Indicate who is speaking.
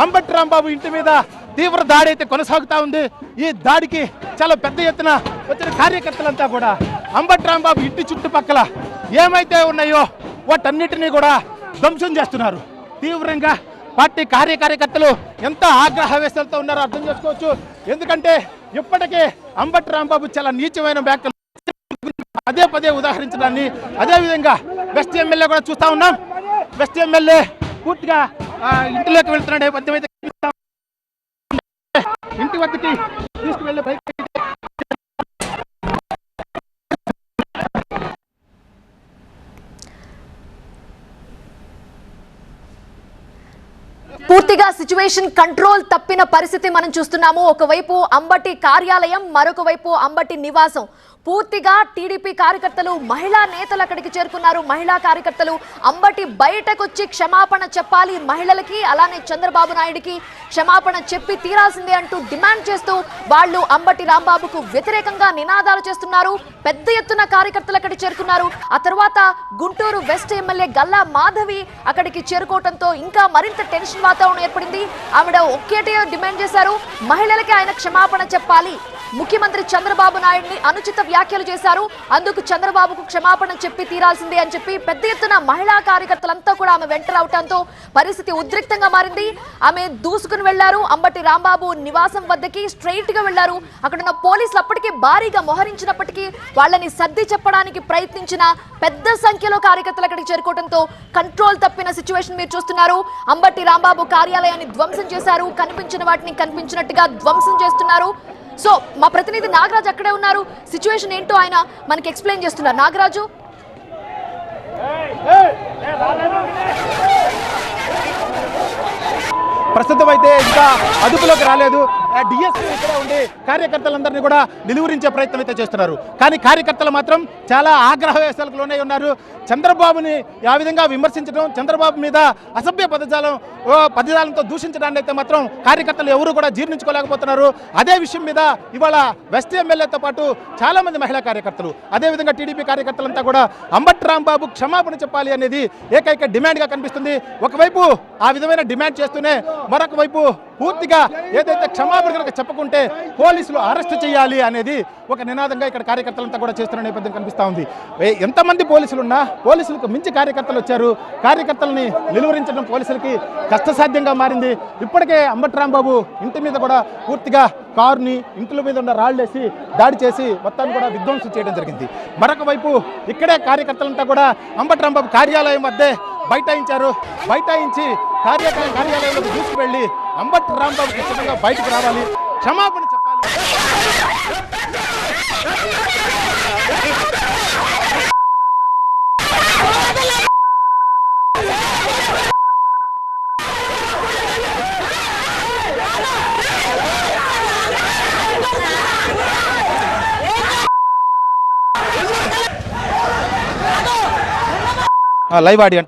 Speaker 1: అంబటి రాంబాబు ఇంటి మీద తీవ్ర దాడి అయితే కొనసాగుతూ ఉంది. ఈ దాడికి చాలా పెద్ద ఎత్తున వచ్చిన కార్యకర్తలంతా కూడా అంబటి రాంబాబు ఇంటి చుట్టుపక్కల ఏమైతే ఉన్నాయో వాటన్నిటినీ కూడా ధ్వంసం చేస్తున్నారు. తీవ్రంగా పార్టీ కార్యకర్తలు ఎంత ఆగ్రహవేశాలతో ఉన్నారో అర్థం చేసుకోవచ్చు. ఎందుకంటే ఇప్పటికే అంబటి రాంబాబు చాలా నీచమైన వ్యాఖ్యలు పదే పదే ఉదాహరించడాన్ని, అదేవిధంగా వెస్ట్ ఎమ్మెల్యే కూడా చూస్తూ ఉన్నాం. వెస్ట్ ఎమ్మెల్యే పూర్తిగా ఇంటిలోకి వెళ్తున్న నేపథ్యం అయితే ఇంటి వద్దకి తీసుకువెళ్ళే
Speaker 2: పూర్తిగా సిచ్యువేషన్ కంట్రోల్ తప్పిన పరిస్థితి మనం చూస్తున్నాము. ఒకవైపు అంబటి కార్యాలయం, మరొక వైపు అంబటి నివాసం. పూర్తిగా టీడీపీ కార్యకర్తలు, మహిళా నేతలు అక్కడికి చేరుకున్నారు. మహిళా కార్యకర్తలు అంబటి బయటకొచ్చి క్షమాపణ చెప్పాలి మహిళలకి, అలానే చంద్రబాబు నాయుడికి క్షమాపణ చెప్పి తీరాల్సిందే అంటూ డిమాండ్ చేస్తూ వాళ్ళు అంబటి రాంబాబుకు వ్యతిరేకంగా నినాదాలు చేస్తున్నారు. పెద్ద ఎత్తున కార్యకర్తలు అక్కడికి చేరుకున్నారు. ఆ తర్వాత గుంటూరు వెస్ట్ ఎమ్మెల్యే గల్లా మాధవి అక్కడికి చేరుకోవడంతో ఇంకా మరింత టెన్షన్ వాతావరణం ఏర్పడింది. ఆవిడ ఒక్కటే డిమాండ్ చేశారు, మహిళలకి ఆయన క్షమాపణ చెప్పాలి. ముఖ్యమంత్రి చంద్రబాబు నాయుడిని అనుచిత వ్యాఖ్యలు చేశారు, అందుకు చంద్రబాబుకు క్షమాపణ చెప్పి తీరాల్సిందే అని చెప్పి పెద్ద ఎత్తున మహిళా కార్యకర్తలంతా కూడా ఆమె వెంట రావడంతో పరిస్థితి ఉద్రిక్తంగా మారింది. ఆమె దూసుకుని వెళ్లారు అంబటి రాంబాబు నివాసం వద్దకి, స్ట్రైట్ గా వెళ్లారు. అక్కడున్న పోలీసులు అప్పటికే భారీగా మోహరించినప్పటికీ వాళ్ళని సర్ది చెప్పడానికి ప్రయత్నించిన పెద్ద సంఖ్యలో కార్యకర్తలు అక్కడికి చేరుకోవడంతో కంట్రోల్ తప్పిన సిచ్యువేషన్ మీరు చూస్తున్నారు. అంబటి రాంబాబు కార్యాలయాన్ని ధ్వంసం చేశారు, కనిపించిన వాటిని కనిపించినట్టుగా ధ్వంసం చేస్తున్నారు. సో మా ప్రతినిధి నాగరాజు అక్కడే ఉన్నారు. సిచ్యువేషన్ ఏంటో ఆయన మనకి ఎక్స్ప్లెయిన్ చేస్తున్నారు. నాగరాజు,
Speaker 1: ప్రస్తుతం అయితే ఇంకా అదుపులోకి రాలేదు. డిఎస్పీ ఇక్కడ ఉండి కార్యకర్తలందరినీ కూడా నిలువరించే ప్రయత్నం అయితే చేస్తున్నారు. కానీ కార్యకర్తలు మాత్రం చాలా ఆగ్రహవేశాలకు లోనే ఉన్నారు. చంద్రబాబుని ఆ విధంగా విమర్శించడం, చంద్రబాబు మీద అసభ్య పదజాలంతో దూషించడాన్ని అయితే మాత్రం కార్యకర్తలు ఎవరు కూడా జీర్ణించుకోలేకపోతున్నారు. అదే విషయం మీద ఇవాళ వెస్ట్ ఎమ్మెల్యేతో పాటు చాలా మంది మహిళా కార్యకర్తలు, అదేవిధంగా టీడీపీ కార్యకర్తలంతా కూడా అంబటి రాంబాబు క్షమాపణ చెప్పాలి అనేది ఏకైక డిమాండ్గా కనిపిస్తుంది. ఒకవైపు ఆ విధమైన డిమాండ్ చేస్తూనే మరొక వైపు పూర్తిగా ఏదైతే క్షమాపణ కనుక చెప్పకుంటే పోలీసులు అరెస్ట్ చేయాలి అనేది ఒక నినాదంగా ఇక్కడ కార్యకర్తలంతా కూడా చేస్తున్న నేపథ్యం కనిపిస్తూ ఉంది. ఎంతమంది పోలీసులున్నా పోలీసులకు మించి కార్యకర్తలు వచ్చారు. కార్యకర్తలని నిలువరించడం పోలీసులకి కష్టసాధ్యంగా మారింది. ఇప్పటికే అంబటి రాంబాబు ఇంటి మీద కూడా పూర్తిగా కారుని, ఇంట్లో మీద ఉన్న రాళ్లేసి దాడి చేసి మొత్తాన్ని కూడా విధ్వంసం చేయడం జరిగింది. మరొక వైపు ఇక్కడే కార్యకర్తలంతా కూడా అంబటి రాంబాబు కార్యాలయం వద్దే బైఠాయించారు. బైఠాయించి కార్యాలయంలోకి తీసుకువెళ్ళి అంబటి రాంబాబు ఖచ్చితంగా బయటకు రావాలి, క్షమాపణ చెప్పాలి. Live audio